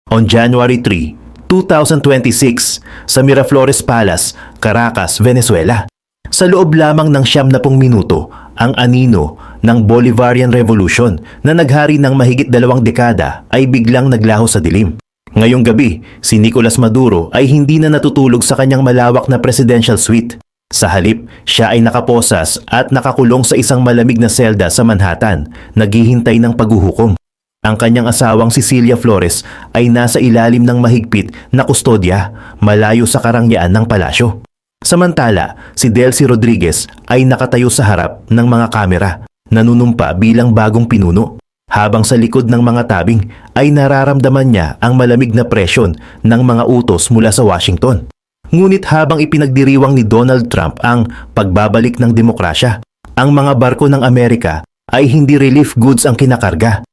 On January 3, 2026, sa Miraflores Palace, Caracas, Venezuela. Sa loob lamang ng 70 minuto, ang anino ng Bolivarian Revolution na naghari ng mahigit 2 dekada ay biglang naglaho sa dilim. Ngayong gabi, si Nicolas Maduro ay hindi na natutulog sa kanyang malawak na presidential suite. Sa halip, siya ay nakaposas at nakakulong sa isang malamig na selda sa Manhattan, naghihintay ng paghuhukom. Ang kanyang asawang Cecilia Flores ay nasa ilalim ng mahigpit na kustodya, malayo sa karangyaan ng palasyo. Samantala, si Delcy Rodriguez ay nakatayo sa harap ng mga kamera, nanunumpa bilang bagong pinuno. Habang sa likod ng mga tabing ay nararamdaman niya ang malamig na presyon ng mga utos mula sa Washington. Ngunit habang ipinagdiriwang ni Donald Trump ang pagbabalik ng demokrasya, ang mga barko ng Amerika ay hindi relief goods ang kinakarga,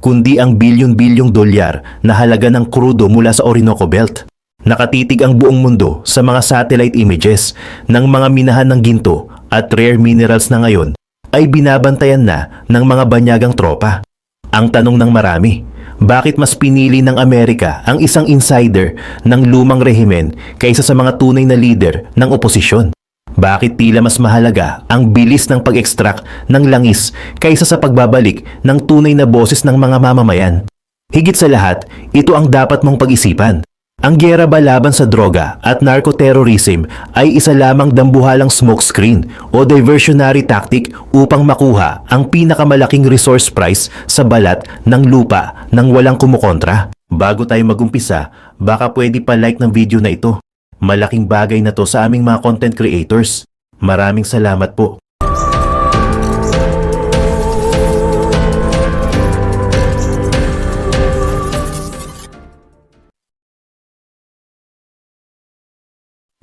kundi ang bilyon-bilyong dolyar na halaga ng krudo mula sa Orinoco Belt. Nakatitig ang buong mundo sa mga satellite images ng mga minahan ng ginto at rare minerals na ngayon ay binabantayan na ng mga banyagang tropa. Ang tanong ng marami, bakit mas pinili ng Amerika ang isang insider ng lumang rehimen kaysa sa mga tunay na leader ng oposisyon? Bakit tila mas mahalaga ang bilis ng pag-extract ng langis kaysa sa pagbabalik ng tunay na boses ng mga mamamayan? Higit sa lahat, ito ang dapat mong pag-isipan. Ang giyera ba laban sa droga at narco-terrorism ay isa lamang dambuhalang smokescreen o diversionary tactic upang makuha ang pinakamalaking resource price sa balat ng lupa nang walang kumukontra? Bago tayo magumpisa, baka pwede pa like ng video na ito. Malaking bagay na to sa aming mga content creators. Maraming salamat po.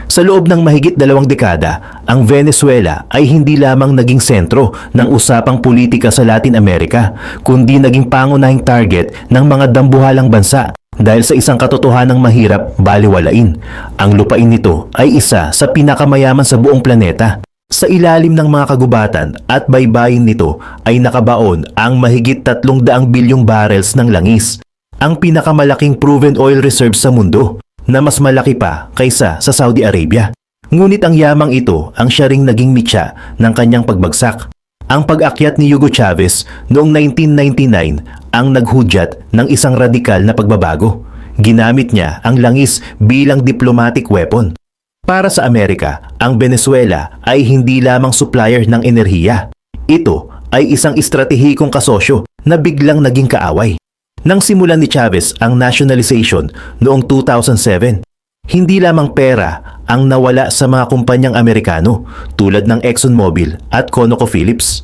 Sa loob ng mahigit 2 dekada, ang Venezuela ay hindi lamang naging sentro ng usapang politika sa Latin America, kundi naging pangunahing target ng mga dambuhalang bansa dahil sa isang katotohanang mahirap baliwalain. Ang lupain nito ay isa sa pinakamayaman sa buong planeta. Sa ilalim ng mga kagubatan at baybayin nito ay nakabaon ang mahigit 300 bilyong barrels ng langis, ang pinakamalaking proven oil reserve sa mundo, na mas malaki pa kaysa sa Saudi Arabia. Ngunit ang yamang ito ang siya ring naging mitya ng kanyang pagbagsak. Ang pag-akyat ni Hugo Chavez noong 1999 ang naghudyat ng isang radikal na pagbabago. Ginamit niya ang langis bilang diplomatic weapon. Para sa Amerika, ang Venezuela ay hindi lamang supplier ng enerhiya. Ito ay isang estratehikong kasosyo na biglang naging kaaway. Nang simulan ni Chavez ang nationalization noong 2007, hindi lamang pera ang nawala sa mga kumpanyang Amerikano tulad ng ExxonMobil at ConocoPhillips.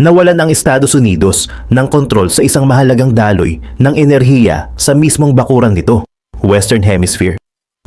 Nawalan ang Estados Unidos ng kontrol sa isang mahalagang daloy ng enerhiya sa mismong bakuran nito, Western Hemisphere.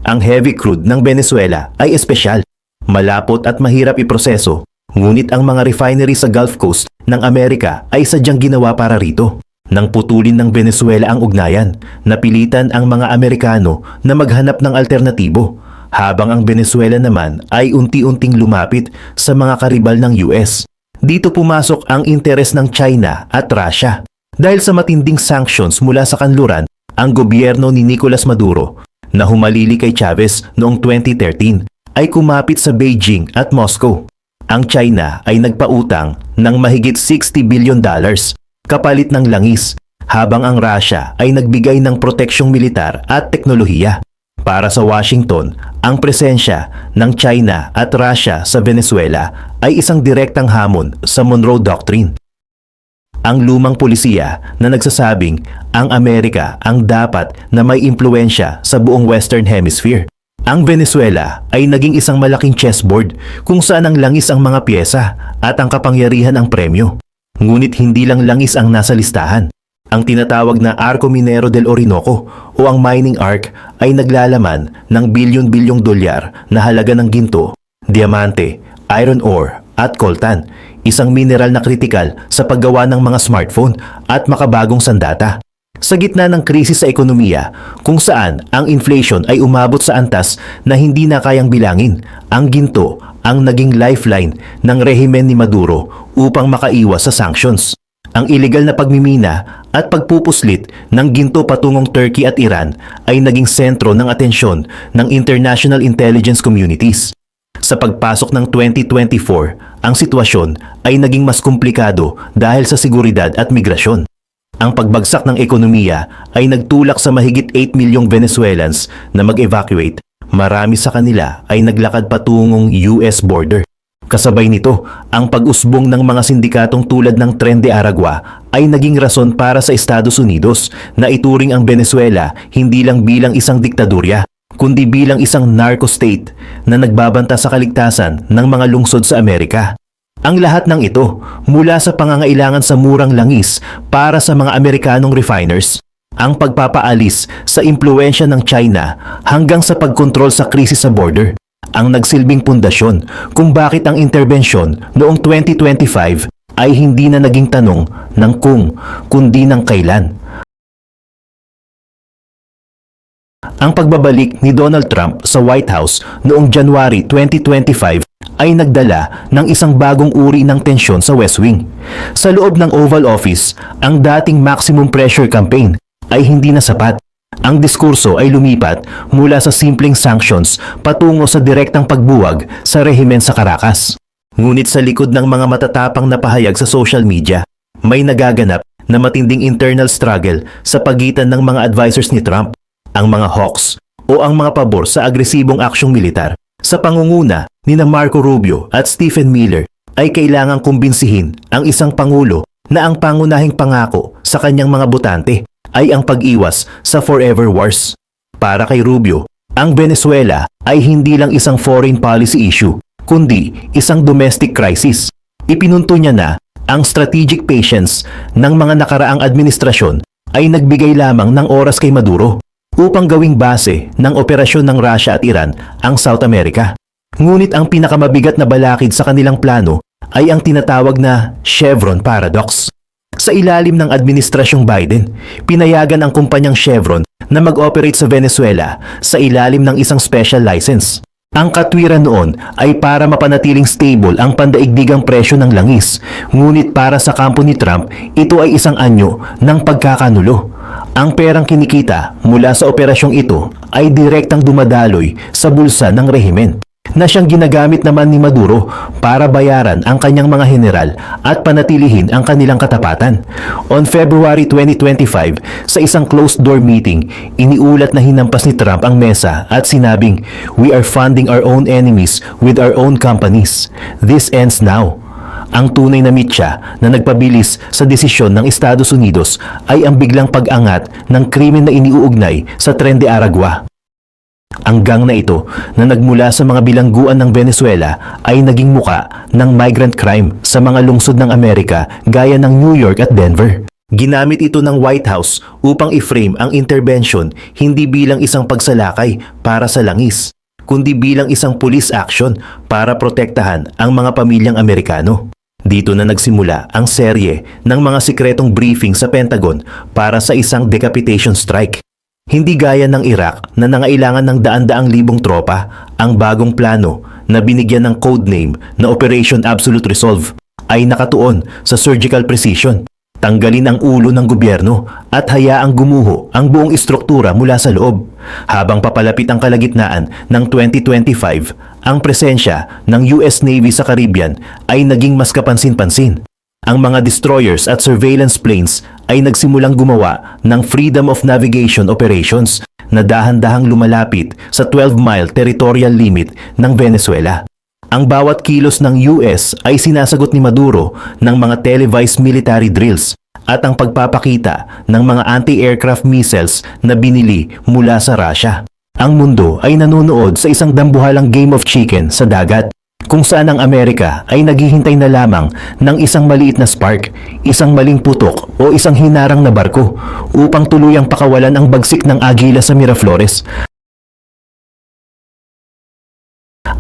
Ang heavy crude ng Venezuela ay espesyal, malapot at mahirap iproseso, ngunit ang mga refinery sa Gulf Coast ng Amerika ay sadyang ginawa para rito. Nang putulin ng Venezuela ang ugnayan, napilitan ang mga Amerikano na maghanap ng alternatibo, habang ang Venezuela naman ay unti-unting lumapit sa mga karibal ng US. Dito pumasok ang interes ng China at Russia. Dahil sa matinding sanctions mula sa kanluran, ang gobyerno ni Nicolas Maduro, na humalili kay Chavez noong 2013, ay kumapit sa Beijing at Moscow. Ang China ay nagpautang ng mahigit $60 billion kapalit ng langis, habang ang Russia ay nagbigay ng proteksyong militar at teknolohiya. Para sa Washington, ang presensya ng China at Russia sa Venezuela ay isang direktang hamon sa Monroe Doctrine. Ang lumang polisiya na nagsasabing ang Amerika ang dapat na may impluensya sa buong Western Hemisphere. Ang Venezuela ay naging isang malaking chessboard kung saan ang langis ang mga pyesa at ang kapangyarihan ang premyo. Ngunit hindi lang langis ang nasa listahan. Ang tinatawag na Arco Minero del Orinoco o ang Mining Arc ay naglalaman ng bilyon-bilyong dolyar na halaga ng ginto, diamante, iron ore at coltan, isang mineral na kritikal sa paggawa ng mga smartphone at makabagong sandata. Sa gitna ng krisis sa ekonomiya, kung saan ang inflation ay umabot sa antas na hindi na kayang bilangin, ang ginto ang naging lifeline ng rehimen ni Maduro upang makaiwas sa sanctions. Ang illegal na pagmimina at pagpupuslit ng ginto patungong Turkey at Iran ay naging sentro ng atensyon ng international intelligence communities. Sa pagpasok ng 2024, ang sitwasyon ay naging mas komplikado dahil sa seguridad at migrasyon. Ang pagbagsak ng ekonomiya ay nagtulak sa mahigit 8 milyong Venezuelans na mag-evacuate. Marami sa kanila ay naglakad patungong US border. Kasabay nito, ang pag-usbong ng mga sindikatong tulad ng Tren de Aragua ay naging rason para sa Estados Unidos na ituring ang Venezuela hindi lang bilang isang diktadurya, kundi bilang isang narco-state na nagbabanta sa kaligtasan ng mga lungsod sa Amerika. Ang lahat ng ito mula sa pangangailangan sa murang langis para sa mga Amerikanong refiners, ang pagpapaalis sa impluwensya ng China hanggang sa pagkontrol sa krisis sa border, ang nagsilbing pundasyon kung bakit ang interbensyon noong 2025 ay hindi na naging tanong ng kung, kundi ng kailan. Ang pagbabalik ni Donald Trump sa White House noong January 2025 ay nagdala ng isang bagong uri ng tensyon sa West Wing. Sa loob ng Oval Office, ang dating maximum pressure campaign ay hindi na sapat. Ang diskurso ay lumipat mula sa simpleng sanctions patungo sa direktang pagbuwag sa rehimen sa Caracas. Ngunit sa likod ng mga matatapang na pahayag sa social media, may nagaganap na matinding internal struggle sa pagitan ng mga advisors ni Trump, ang mga hawks o ang mga pabor sa agresibong aksyong militar. Sa pangunguna ni Marco Rubio at Stephen Miller ay kailangang kumbinsihin ang isang pangulo na ang pangunahing pangako sa kanyang mga botante ay ang pag-iwas sa forever wars. Para kay Rubio, ang Venezuela ay hindi lang isang foreign policy issue, kundi isang domestic crisis. Ipinunto niya na ang strategic patience ng mga nakaraang administrasyon ay nagbigay lamang ng oras kay Maduro upang gawing base ng operasyon ng Russia at Iran ang South America. Ngunit ang pinakamabigat na balakid sa kanilang plano ay ang tinatawag na Chevron Paradox. Sa ilalim ng Administrasyong Biden, pinayagan ang kumpanyang Chevron na mag-operate sa Venezuela sa ilalim ng isang special license. Ang katwiran noon ay para mapanatiling stable ang pandaigdigang presyo ng langis, ngunit para sa kampo ni Trump, ito ay isang anyo ng pagkakanulo. Ang perang kinikita mula sa operasyong ito ay direktang dumadaloy sa bulsa ng rehimen, na siyang ginagamit naman ni Maduro para bayaran ang kanyang mga general at panatilihin ang kanilang katapatan. On February 2025, sa isang closed-door meeting, iniulat na hinampas ni Trump ang mesa at sinabing, "We are funding our own enemies with our own companies. This ends now." Ang tunay na mitya na nagpabilis sa desisyon ng Estados Unidos ay ang biglang pag-angat ng krimen na iniuugnay sa Tren de Aragua. Ang gang na ito na nagmula sa mga bilangguan ng Venezuela ay naging muka ng migrant crime sa mga lungsod ng Amerika gaya ng New York at Denver. Ginamit ito ng White House upang i-frame ang intervention hindi bilang isang pagsalakay para sa langis, kundi bilang isang police action para protektahan ang mga pamilyang Amerikano. Dito na nagsimula ang serye ng mga sikretong briefing sa Pentagon para sa isang decapitation strike. Hindi gaya ng Iraq na nangailangan ng daan-daang libong tropa, ang bagong plano na binigyan ng codename na Operation Absolute Resolve ay nakatuon sa surgical precision. Tanggalin ang ulo ng gobyerno at hayaang gumuho ang buong istruktura mula sa loob. Habang papalapit ang kalagitnaan ng 2025, ang presensya ng US Navy sa Caribbean ay naging mas kapansin-pansin. Ang mga destroyers at surveillance planes ay nagsimulang gumawa ng Freedom of Navigation operations na dahan-dahang lumalapit sa 12-mile territorial limit ng Venezuela. Ang bawat kilos ng US ay sinasagot ni Maduro ng mga televised military drills at ang pagpapakita ng mga anti-aircraft missiles na binili mula sa Russia. Ang mundo ay nanonood sa isang dambuhalang game of chicken sa dagat, kung saan ang Amerika ay naghihintay na lamang ng isang maliit na spark, isang maling putok o isang hinarang na barko upang tuluyang pakawalan ang bagsik ng agila sa Miraflores.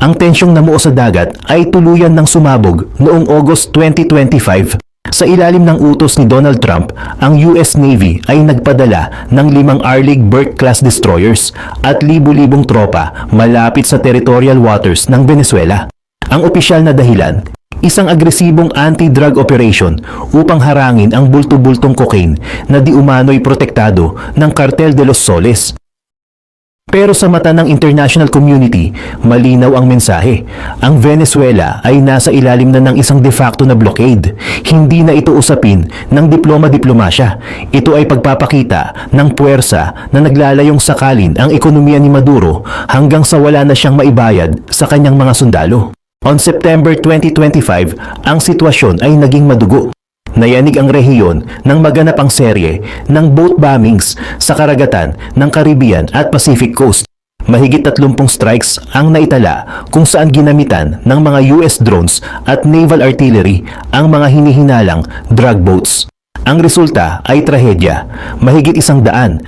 Ang tensyong namuo sa dagat ay tuluyan ng sumabog noong August 2025. Sa ilalim ng utos ni Donald Trump, ang US Navy ay nagpadala ng 5 Arleigh Burke-class destroyers at libu-libong tropa malapit sa territorial waters ng Venezuela. Ang opisyal na dahilan, Isang agresibong anti-drug operation upang harangin ang bulto-bultong cocaine na di umano'y protektado ng Cartel de los Soles. Pero sa mata ng international community, malinaw ang mensahe. Ang Venezuela ay nasa ilalim na ng isang de facto na blockade. Hindi na ito usapin ng diploma-diplomasya. Ito ay pagpapakita ng puwersa na naglalayong sakalin ang ekonomiya ni Maduro hanggang sa wala na siyang maibayad sa kanyang mga sundalo. On September 2025, ang sitwasyon ay naging madugo. Nayanig ang rehiyon ng maganap ang serye ng boat bombings sa karagatan ng Caribbean at Pacific Coast. Mahigit 30 strikes ang naitala kung saan ginamitan ng mga US drones at naval artillery ang mga hinihinalang drug boats. Ang resulta ay trahedya. Mahigit 115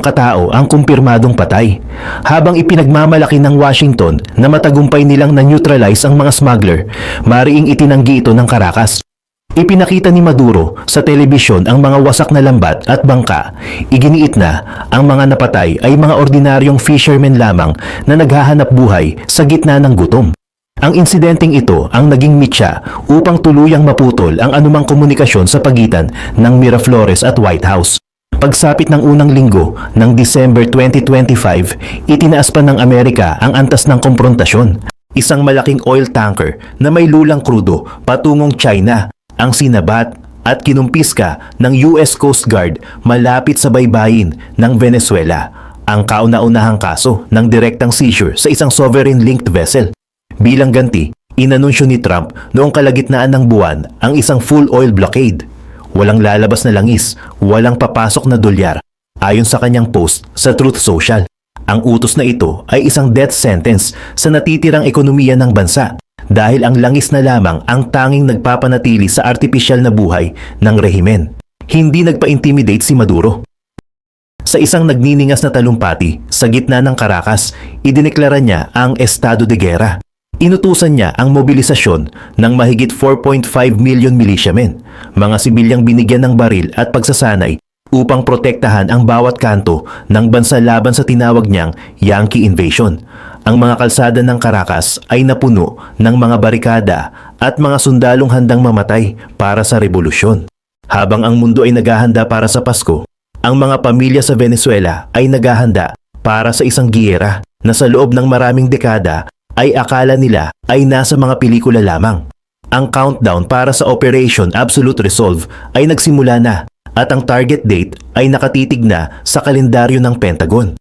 katao ang kumpirmadong patay. Habang ipinagmamalaki ng Washington na matagumpay nilang na-neutralize ang mga smuggler, mariing itinanggi ito ng Caracas. Ipinakita ni Maduro sa telebisyon ang mga wasak na lambat at bangka. Iginiit na ang mga napatay ay mga ordinaryong fishermen lamang na naghahanap buhay sa gitna ng gutom. Ang insidenteng ito ang naging mitya upang tuluyang maputol ang anumang komunikasyon sa pagitan ng Miraflores at White House. Pagsapit ng unang linggo ng December 2025, itinaas pa ng Amerika ang antas ng komprontasyon. Isang malaking oil tanker na may lulang krudo patungong China ang sinabat at kinumpiska ng US Coast Guard malapit sa baybayin ng Venezuela. Ang kauna-unahang kaso ng direktang seizure sa isang sovereign-linked vessel. Bilang ganti, inanunsyo ni Trump noong kalagitnaan ng buwan ang isang full oil blockade. Walang lalabas na langis, walang papasok na dolyar. Ayon sa kanyang post sa Truth Social, ang utos na ito ay isang death sentence sa natitirang ekonomiya ng bansa. Dahil ang langis na lamang ang tanging nagpapanatili sa artipisyal na buhay ng rehimen. Hindi nagpa-intimidate si Maduro. Sa isang nagniningas na talumpati sa gitna ng Caracas, idineklara niya ang estado de guerra. Inutusan niya ang mobilisasyon ng mahigit 4.5 million militiamen, mga sibilyang binigyan ng baril at pagsasanay upang protektahan ang bawat kanto ng bansa laban sa tinawag niyang Yankee Invasion. Ang mga kalsada ng Caracas ay napuno ng mga barikada at mga sundalong handang mamatay para sa revolusyon. Habang ang mundo ay naghahanda para sa Pasko, ang mga pamilya sa Venezuela ay naghahanda para sa isang giyera na sa loob ng maraming dekada ay akala nila ay nasa mga pelikula lamang. Ang countdown para sa Operation Absolute Resolve ay nagsimula na at ang target date ay nakatitig na sa kalendaryo ng Pentagon.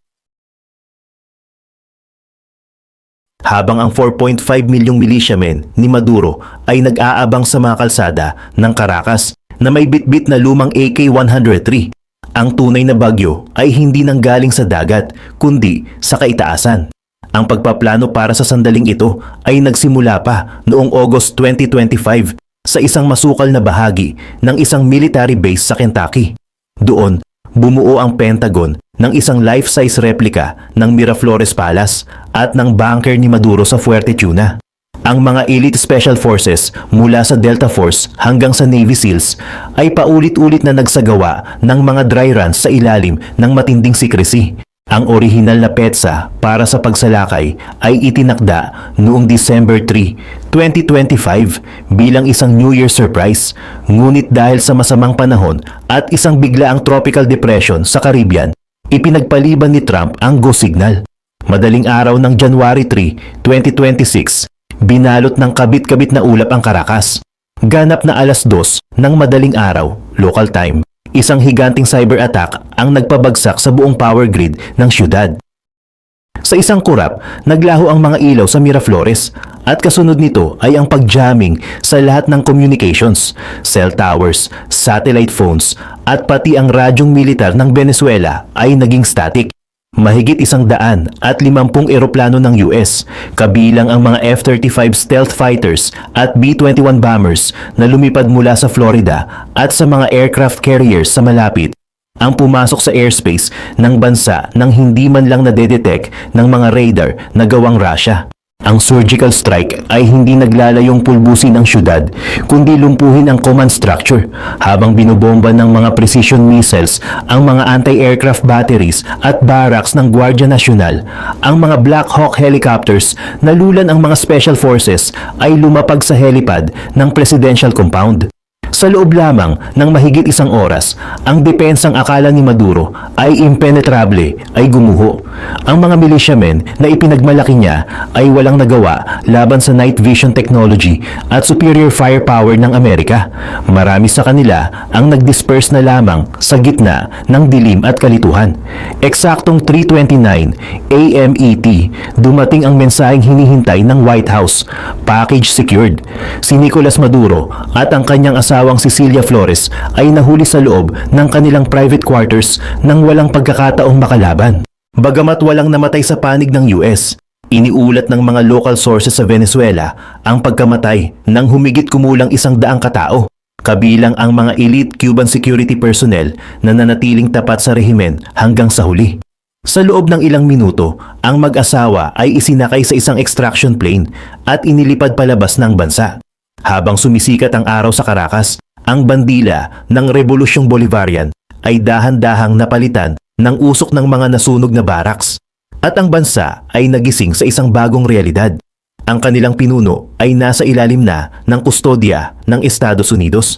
Habang ang 4.5 milyong militiamen ni Maduro ay nag-aabang sa mga kalsada ng Caracas na may bitbit na lumang AK-103, ang tunay na bagyo ay hindi nanggaling sa dagat kundi sa kaitaasan. Ang pagpaplano para sa sandaling ito ay nagsimula pa noong August 2025 sa isang masukal na bahagi ng isang military base sa Kentucky. Doon, bumuo ang Pentagon ng isang life-size replika ng Miraflores Palace at ng bunker ni Maduro sa Fuerte Tiuna. Ang mga elite special forces mula sa Delta Force hanggang sa Navy SEALs ay paulit-ulit na nagsagawa ng mga dry runs sa ilalim ng matinding secrecy. Ang orihinal na petsa para sa pagsalakay ay itinakda noong December 3, 2025 bilang isang New Year surprise. Ngunit dahil sa masamang panahon at isang biglaang tropical depression sa Caribbean, ipinagpaliban ni Trump ang go signal. Madaling araw ng January 3, 2026, binalot ng kabit-kabit na ulap ang Caracas. Ganap na 2:00 ng madaling araw, local time. Isang higanting cyber attack ang nagpabagsak sa buong power grid ng syudad. Sa isang kurap, naglaho ang mga ilaw sa Miraflores at kasunod nito ay ang pagjamming sa lahat ng communications, cell towers, satellite phones at pati ang radyong militar ng Venezuela ay naging static. Mahigit 150 eroplano ng US, kabilang ang mga F-35 stealth fighters at B-21 bombers na lumipad mula sa Florida at sa mga aircraft carriers sa malapit, ang pumasok sa airspace ng bansa nang hindi man lang nadedetect ng mga radar na gawang Russia. Ang surgical strike ay hindi naglalayong pulbusin ang syudad, kundi lumpuhin ang command structure habang binobomba ng mga precision missiles ang mga anti-aircraft batteries at barracks ng Guardia Nacional. Ang mga Black Hawk helicopters na lulan ang mga special forces ay lumapag sa helipad ng presidential compound. Sa loob lamang ng mahigit isang oras, ang depensang akala ni Maduro ay impenetrable ay gumuho. Ang mga militiamen na ipinagmalaki niya ay walang nagawa laban sa night vision technology at superior firepower ng Amerika. Marami sa kanila ang nagdisperse na lamang sa gitna ng dilim at kalituhan. Eksaktong 3:29 AM ET, dumating ang mensaheng hinihintay ng White House, package secured. Si Nicolas Maduro at ang kanyang asawang Cecilia Flores ay nahuli sa loob ng kanilang private quarters nang walang pagkakataong makalaban. Bagamat walang namatay sa panig ng US, iniulat ng mga local sources sa Venezuela ang pagkamatay ng humigit kumulang 100 katao, kabilang ang mga elite Cuban security personnel na nanatiling tapat sa rehimen hanggang sa huli. Sa loob ng ilang minuto, ang mag-asawa ay isinakay sa isang extraction plane at inilipad palabas ng bansa. Habang sumisikat ang araw sa Caracas, ang bandila ng Rebolusyong Bolivarian ay dahan-dahang napalitan ng usok ng mga nasunog na barracks. At ang bansa ay nagising sa isang bagong realidad. Ang kanilang pinuno ay nasa ilalim na ng kustodya ng Estados Unidos.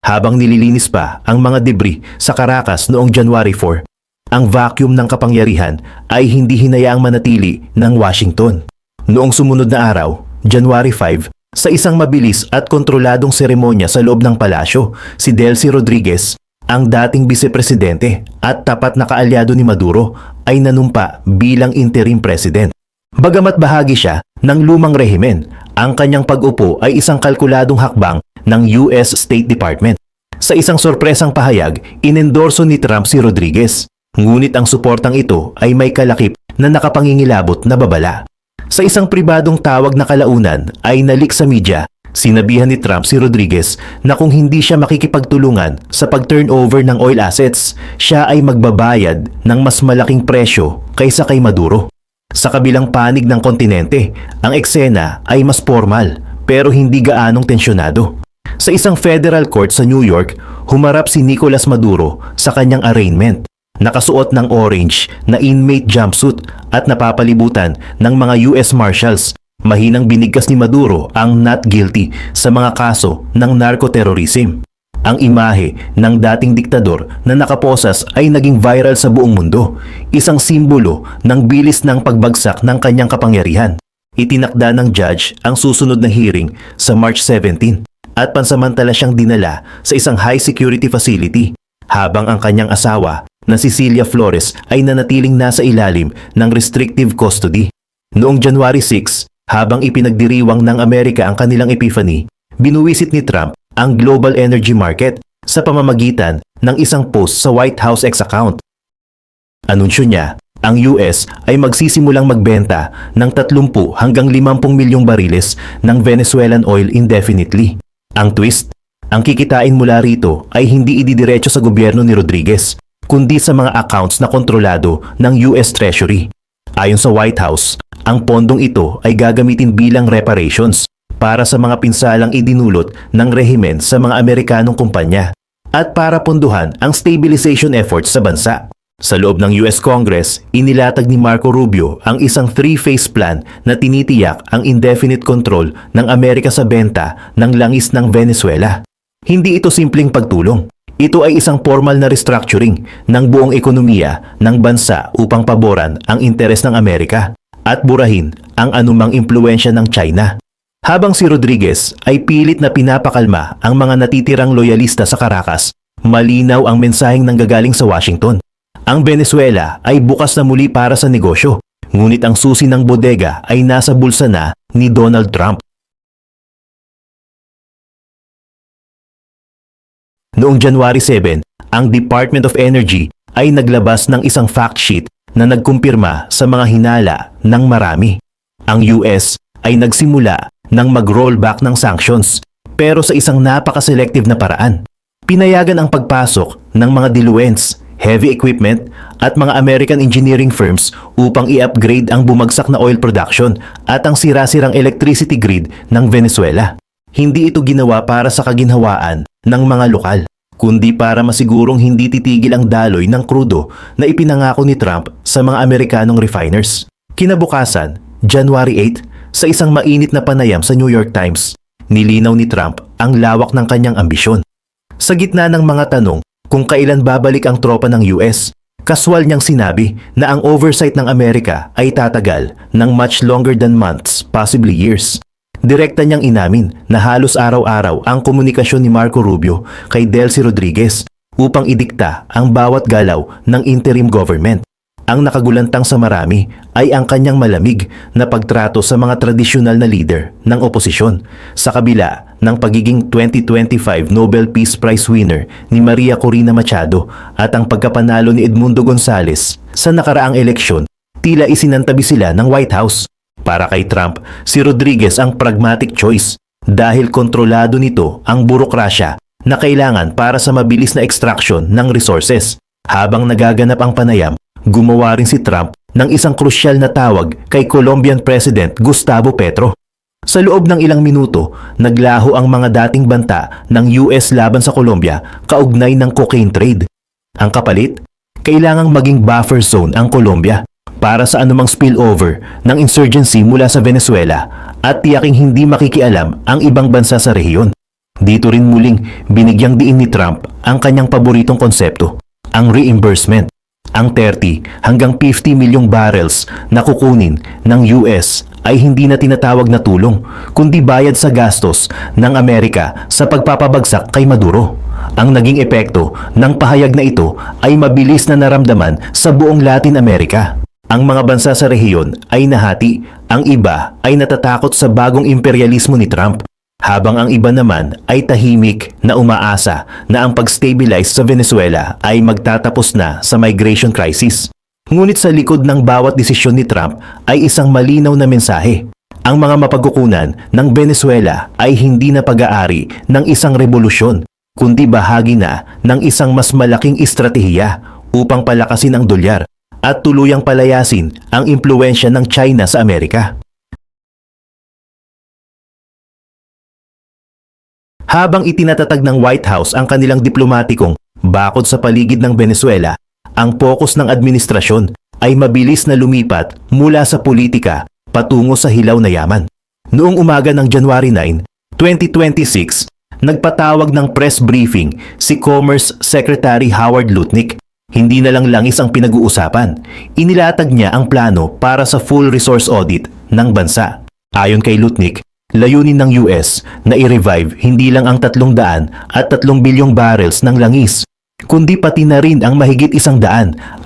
Habang nililinis pa ang mga debris sa Caracas noong January 4, ang vacuum ng kapangyarihan ay hindi hinayaang manatili ng Washington. Noong sumunod na araw, January 5, sa isang mabilis at kontroladong seremonya sa loob ng palasyo, si Delcy Rodriguez, ang dating vice-presidente at tapat na kaalyado ni Maduro, ay nanumpa bilang interim president. Bagamat bahagi siya ng lumang rehimen, ang kanyang pag-upo ay isang kalkuladong hakbang ng US State Department. Sa isang sorpresang pahayag, inendorso ni Trump si Rodriguez. Ngunit ang suportang ito ay may kalakip na nakapangingilabot na babala. Sa isang pribadong tawag na kalaunan ay nalik sa media, sinabihan ni Trump si Rodriguez na kung hindi siya makikipagtulungan sa pag-turnover ng oil assets, siya ay magbabayad ng mas malaking presyo kaysa kay Maduro. Sa kabilang panig ng kontinente, ang eksena ay mas formal pero hindi gaanong tensyonado. Sa isang federal court sa New York, humarap si Nicolas Maduro sa kanyang arraignment. Nakasuot ng orange na inmate jumpsuit at napapalibutan ng mga US Marshals. Mahinang binigkas ni Maduro ang not guilty sa mga kaso ng narco-terrorism. Ang imahe ng dating diktador na nakaposas ay naging viral sa buong mundo, isang simbolo ng bilis ng pagbagsak ng kanyang kapangyarihan. Itinakda ng judge ang susunod na hearing sa March 17 at pansamantala siyang dinala sa isang high security facility habang ang kanyang asawa na Cecilia Flores ay nanatiling nasa ilalim ng restrictive custody. Noong January 6, habang ipinagdiriwang ng Amerika ang kanilang epiphany, binuwisit ni Trump ang global energy market sa pamamagitan ng isang post sa White House X account. Anunsyo niya, ang US ay magsisimulang magbenta ng 30 hanggang 50 milyong bariles ng Venezuelan oil indefinitely. Ang twist, ang kikitain mula rito ay hindi ididiretso sa gobyerno ni Rodriguez, kundi sa mga accounts na kontrolado ng US Treasury. Ayon sa White House, ang pondong ito ay gagamitin bilang reparations para sa mga pinsalang idinulot ng rehimen sa mga Amerikanong kumpanya at para punduhan ang stabilization efforts sa bansa. Sa loob ng US Congress, inilatag ni Marco Rubio ang isang three-phase plan na tinitiyak ang indefinite control ng Amerika sa benta ng langis ng Venezuela. Hindi ito simpleng pagtulong. Ito ay isang formal na restructuring ng buong ekonomiya ng bansa upang paboran ang interes ng Amerika at burahin ang anumang impluensya ng China. Habang si Rodriguez ay pilit na pinapakalma ang mga natitirang loyalista sa Caracas, malinaw ang mensaheng nanggagaling sa Washington. Ang Venezuela ay bukas na muli para sa negosyo, ngunit ang susi ng bodega ay nasa bulsa na ni Donald Trump. Noong January 7, ang Department of Energy ay naglabas ng isang fact sheet na nagkumpirma sa mga hinala ng marami. Ang US ay nagsimula ng mag-rollback ng sanctions, pero sa isang napaka-selective na paraan. Pinayagan ang pagpasok ng mga diluents, heavy equipment at mga American engineering firms upang i-upgrade ang bumagsak na oil production at ang sira-sirang electricity grid ng Venezuela. Hindi ito ginawa para sa kaginhawaan ng mga lokal, kundi para masigurong hindi titigil ang daloy ng krudo na ipinangako ni Trump sa mga Amerikanong refiners. Kinabukasan, January 8, sa isang mainit na panayam sa New York Times, nilinaw ni Trump ang lawak ng kanyang ambisyon. Sa gitna ng mga tanong kung kailan babalik ang tropa ng US, kaswal niyang sinabi na ang oversight ng Amerika ay tatagal ng much longer than months, possibly years. Direkta niyang inamin na halos araw-araw ang komunikasyon ni Marco Rubio kay Delcy Rodriguez upang idikta ang bawat galaw ng interim government. Ang nakagulantang sa marami ay ang kanyang malamig na pagtrato sa mga tradisyonal na leader ng oposisyon sa kabila ng pagiging 2025 Nobel Peace Prize winner ni Maria Corina Machado at ang pagkapanalo ni Edmundo Gonzales sa nakaraang eleksyon. Tila isinantabi sila ng White House. Para kay Trump, si Rodriguez ang pragmatic choice dahil kontrolado nito ang burokrasya na kailangan para sa mabilis na extraction ng resources. Habang nagaganap ang panayam, gumawa rin si Trump ng isang krusyal na tawag kay Colombian President Gustavo Petro. Sa loob ng ilang minuto, naglaho ang mga dating banta ng US laban sa Colombia kaugnay ng cocaine trade. Ang kapalit, kailangang maging buffer zone ang Colombia para sa anumang spillover ng insurgency mula sa Venezuela at tiyaking hindi makikialam ang ibang bansa sa rehiyon. Dito rin muling binigyang diin ni Trump ang kanyang paboritong konsepto, ang reimbursement. Ang 30 hanggang 50 milyong barrels na kukunin ng US ay hindi na tinatawag na tulong, kundi bayad sa gastos ng Amerika sa pagpapabagsak kay Maduro. Ang naging epekto ng pahayag na ito ay mabilis na naramdaman sa buong Latin America. Ang mga bansa sa rehiyon ay nahati, ang iba ay natatakot sa bagong imperialismo ni Trump, habang ang iba naman ay tahimik na umaasa na ang pag-stabilize sa Venezuela ay magtatapos na sa migration crisis. Ngunit sa likod ng bawat desisyon ni Trump ay isang malinaw na mensahe. Ang mga mapagkukunan ng Venezuela ay hindi na pag-aari ng isang revolusyon, kundi bahagi na ng isang mas malaking estratehiya upang palakasin ang dolyar at tuluyang palayasin ang impluwensya ng China sa Amerika. Habang itinatatag ng White House ang kanilang diplomatikong bakod sa paligid ng Venezuela, ang pokus ng administrasyon ay mabilis na lumipat mula sa politika patungo sa hilaw na yaman. Noong umaga ng January 9, 2026, nagpatawag ng press briefing si Commerce Secretary Howard Lutnick. Hindi na lang langis ang pinag-uusapan. Inilatag niya ang plano para sa full resource audit ng bansa. Ayon kay Lutnick, layunin ng US na i-revive hindi lang ang 300 at 3 bilyong barrels ng langis, kundi pati na rin ang mahigit 100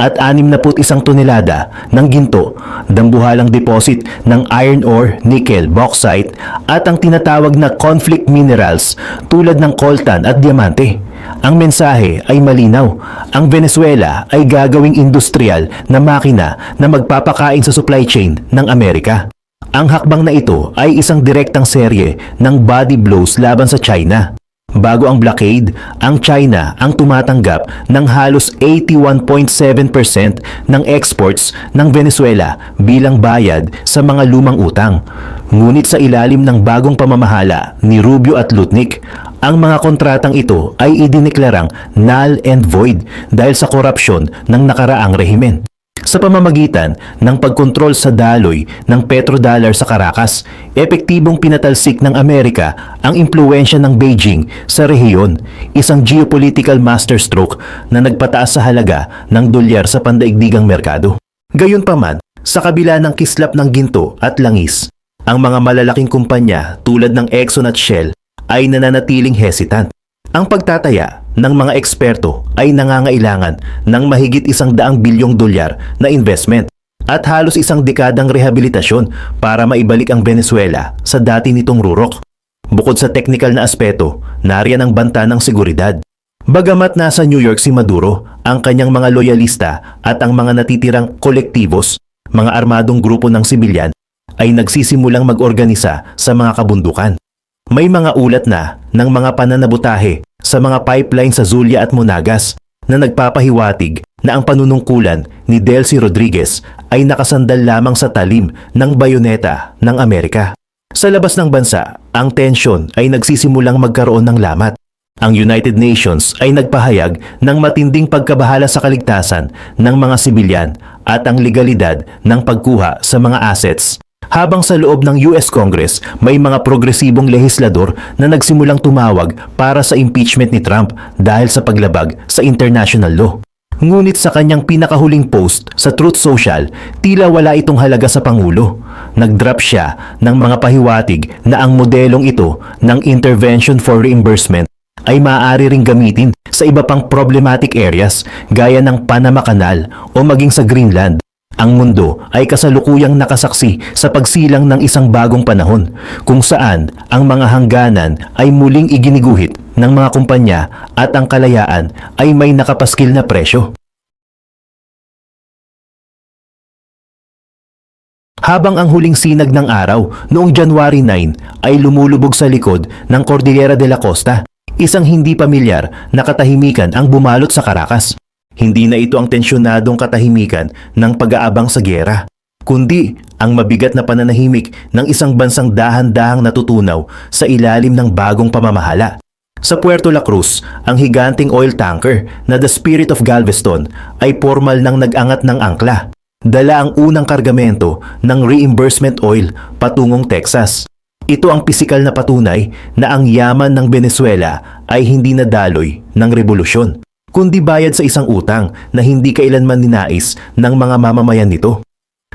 at 61 tonelada ng ginto, dambuhalang deposit ng iron ore, nickel, bauxite at ang tinatawag na conflict minerals tulad ng coltan at diamante. Ang mensahe ay malinaw. Ang Venezuela ay gagawing industrial na makina na magpapakain sa supply chain ng Amerika. Ang hakbang na ito ay isang direktang serye ng body blows laban sa China. Bago ang blockade, ang China ang tumatanggap ng halos 81.7% ng exports ng Venezuela bilang bayad sa mga lumang utang. Ngunit sa ilalim ng bagong pamamahala ni Rubio at Lutnick, ang mga kontratang ito ay idineklarang null and void dahil sa korupsyon ng nakaraang rehimen. Sa pamamagitan ng pagkontrol sa daloy ng petrodollar sa Caracas, epektibong pinatalsik ng Amerika ang impluwensya ng Beijing sa rehiyon, isang geopolitical masterstroke na nagpataas sa halaga ng dolyar sa pandaigdigang merkado. Gayunpaman, sa kabila ng kislap ng ginto at langis, ang mga malalaking kumpanya tulad ng Exxon at Shell ay nananatiling hesitant. Ang pagtataya ng mga eksperto ay nangangailangan ng mahigit 100 bilyong dolyar na investment at halos isang dekadang rehabilitasyon para maibalik ang Venezuela sa dati nitong rurok. Bukod sa teknikal na aspeto, nariyan ang banta ng seguridad. Bagamat nasa New York si Maduro, ang kanyang mga loyalista at ang mga natitirang kolektibos, mga armadong grupo ng sibilyan, ay nagsisimulang mag-organisa sa mga kabundukan. May mga ulat na ng mga pananabutahe sa mga pipeline sa Zulia at Monagas na nagpapahiwatig na ang panunungkulan ni Delcy Rodriguez ay nakasandal lamang sa talim ng bayoneta ng Amerika. Sa labas ng bansa, ang tensyon ay nagsisimulang magkaroon ng lamat. Ang United Nations ay nagpahayag ng matinding pagkabahala sa kaligtasan ng mga sibilyan at ang legalidad ng pagkuha sa mga assets. Habang sa loob ng US Congress, may mga progresibong lehislador na nagsimulang tumawag para sa impeachment ni Trump dahil sa paglabag sa international law. Ngunit sa kanyang pinakahuling post sa Truth Social, tila wala itong halaga sa Pangulo. Nag-drop siya ng mga pahiwatig na ang modelong ito ng intervention for reimbursement ay maaari ring gamitin sa iba pang problematic areas gaya ng Panama Canal o maging sa Greenland. Ang mundo ay kasalukuyang nakasaksi sa pagsilang ng isang bagong panahon kung saan ang mga hangganan ay muling iginiguhit ng mga kumpanya at ang kalayaan ay may nakapaskil na presyo. Habang ang huling sinag ng araw noong January 9 ay lumulubog sa likod ng Cordillera de la Costa, isang hindi pamilyar na katahimikan ang bumalot sa Caracas. Hindi na ito ang tensyonadong katahimikan ng pag-aabang sa giyera, kundi ang mabigat na pananahimik ng isang bansang dahan-dahang natutunaw sa ilalim ng bagong pamamahala. Sa Puerto La Cruz, ang higanting oil tanker na The Spirit of Galveston ay formal nang nag-angat ng angkla. Dala ang unang kargamento ng reimbursement oil patungong Texas. Ito ang pisikal na patunay na ang yaman ng Venezuela ay hindi nadaloy ng revolusyon, kundi bayad sa isang utang na hindi kailanman ninais ng mga mamamayan nito.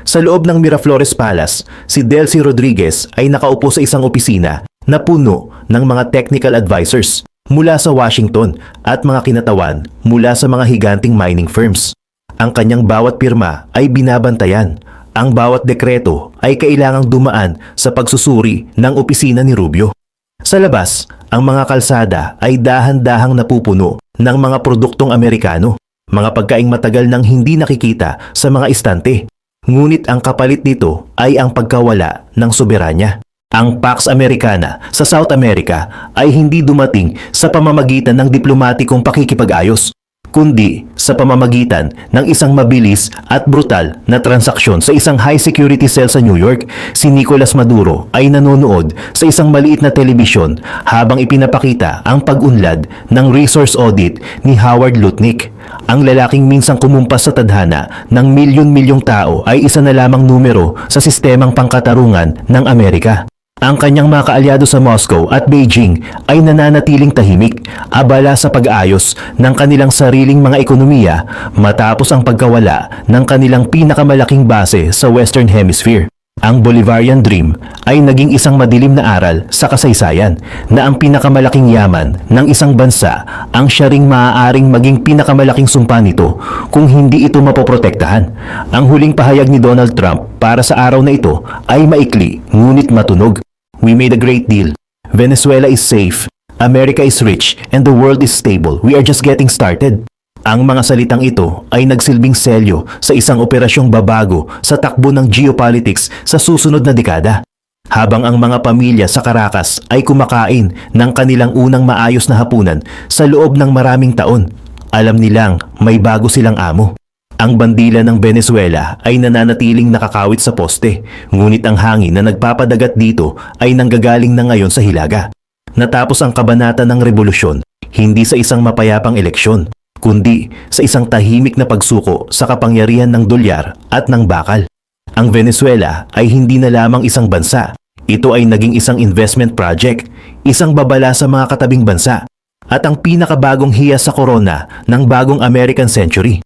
Sa loob ng Miraflores Palace, si Delcy Rodriguez ay nakaupo sa isang opisina na puno ng mga technical advisors mula sa Washington at mga kinatawan mula sa mga higanting mining firms. Ang kanyang bawat pirma ay binabantayan. Ang bawat dekreto ay kailangang dumaan sa pagsusuri ng opisina ni Rubio. Sa labas, ang mga kalsada ay dahan-dahang napupuno ng mga produktong Amerikano, mga pagkaing matagal nang hindi nakikita sa mga istante. Ngunit ang kapalit nito ay ang pagkawala ng soberanya. Ang Pax Americana sa South America ay hindi dumating sa pamamagitan ng diplomatikong pakikipag-ayos, kundi sa pamamagitan ng isang mabilis at brutal na transaksyon sa isang high-security cell sa New York. Si Nicolas Maduro ay nanonood sa isang maliit na telebisyon habang ipinapakita ang pag-unlad ng resource audit ni Howard Lutnick. Ang lalaking minsang kumumpas sa tadhana ng milyon-milyong tao ay isa na lamang numero sa sistemang pangkatarungan ng Amerika. Ang kanyang mga kaalyado sa Moscow at Beijing ay nananatiling tahimik, abala sa pag-ayos ng kanilang sariling mga ekonomiya matapos ang pagkawala ng kanilang pinakamalaking base sa Western Hemisphere. Ang Bolivarian Dream ay naging isang madilim na aral sa kasaysayan na ang pinakamalaking yaman ng isang bansa ang siya ring maaaring maging pinakamalaking sumpa nito kung hindi ito mapoprotektahan. Ang huling pahayag ni Donald Trump para sa araw na ito ay maikli ngunit matunog. We made a great deal. Venezuela is safe. America is rich and the world is stable. We are just getting started. Ang mga salitang ito ay nagsilbing selyo sa isang operasyong babago sa takbo ng geopolitics sa susunod na dekada. Habang ang mga pamilya sa Caracas ay kumakain ng kanilang unang maayos na hapunan sa loob ng maraming taon, alam nilang may bago silang amo. Ang bandila ng Venezuela ay nananatiling nakakawit sa poste, ngunit ang hangin na nagpapadagat dito ay nanggagaling na ngayon sa Hilaga. Natapos ang kabanata ng revolusyon, hindi sa isang mapayapang eleksyon, kundi sa isang tahimik na pagsuko sa kapangyarihan ng dolyar at ng bakal. Ang Venezuela ay hindi na lamang isang bansa. Ito ay naging isang investment project, isang babala sa mga katabing bansa, at ang pinakabagong hiyas sa korona ng bagong American century.